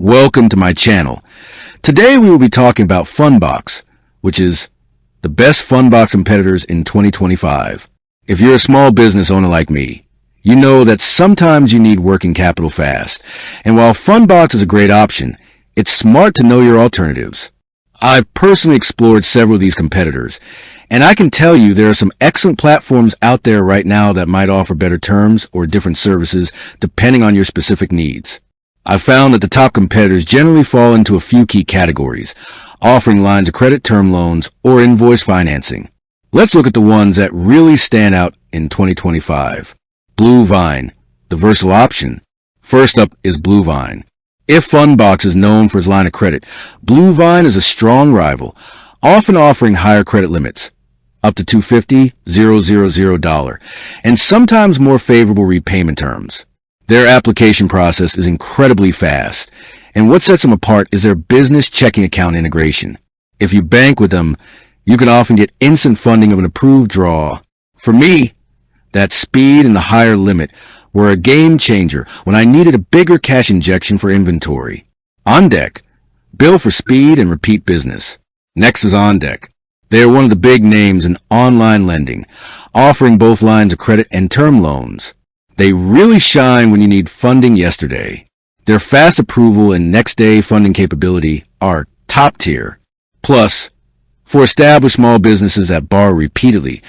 Welcome to my channel. Today we will be talking about Fundbox, which is the best Fundbox competitors in 2025. If you're a small business owner like me, you know that sometimes you need working capital fast. And while Fundbox is a great option, it's smart to know your alternatives. I've personally explored several of these competitors, and I can tell you there are some excellent platforms out there right now that might offer better terms or different services depending on your specific needs. I've found that the top competitors generally fall into a few key categories, offering lines of credit, term loans, or invoice financing. Let's look at the ones that really stand out in 2025. Bluevine, the versatile option. First up is Bluevine. If Fundbox is known for its line of credit, Bluevine is a strong rival, often offering higher credit limits, up to $250,000, and sometimes more favorable repayment terms. Their application process is incredibly fast, and what sets them apart is their business checking account integration. If you bank with them, you can often get instant funding of an approved draw. For me, that speed and the higher limit were a game changer when I needed a bigger cash injection for inventory. OnDeck, built for speed and repeat business. Next is OnDeck. They are one of the big names in online lending, offering both lines of credit and term loans. They really shine when you need funding yesterday. Their fast approval and next-day funding capability are top tier. Plus, for established small businesses that borrow repeatedly,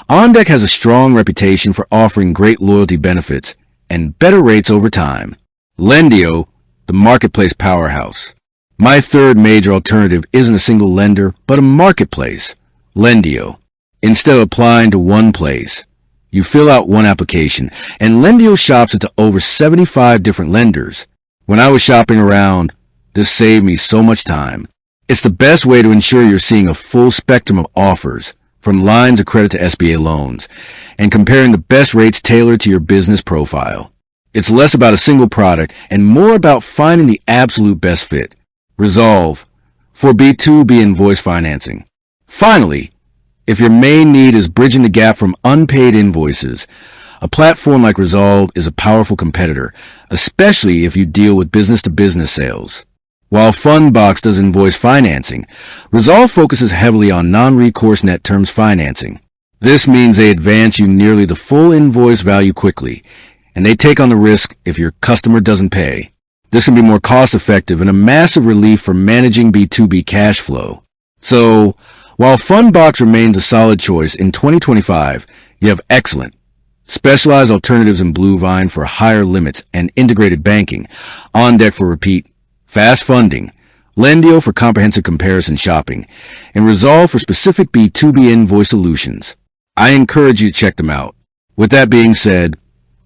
OnDeck has a strong reputation for offering great loyalty benefits and better rates over time. Lendio, the marketplace powerhouse. My third major alternative isn't a single lender, but a marketplace. Lendio. Instead of applying to one place, you fill out one application, and Lendio shops it to over 75 different lenders. When I was shopping around, this saved me so much time. It's the best way to ensure you're seeing a full spectrum of offers, from lines of credit to SBA loans, and comparing the best rates tailored to your business profile. It's less about a single product and more about finding the absolute best fit. Resolve, for B2B invoice financing. Finally, if your main need is bridging the gap from unpaid invoices, a platform like Resolve is a powerful competitor, especially if you deal with business-to-business sales. While Fundbox does invoice financing, Resolve focuses heavily on non-recourse net terms financing. This means they advance you nearly the full invoice value quickly, and they take on the risk if your customer doesn't pay. This can be more cost-effective and a massive relief for managing B2B cash flow. So, while Fundbox remains a solid choice in 2025, you have excellent, specialized alternatives in Bluevine for higher limits and integrated banking, OnDeck for repeat, fast funding, Lendio for comprehensive comparison shopping, and Resolve for specific B2B invoice solutions. I encourage you to check them out. With that being said,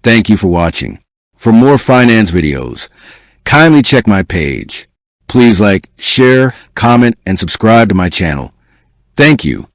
thank you for watching. For more finance videos, kindly check my page. Please like, share, comment, and subscribe to my channel. Thank you.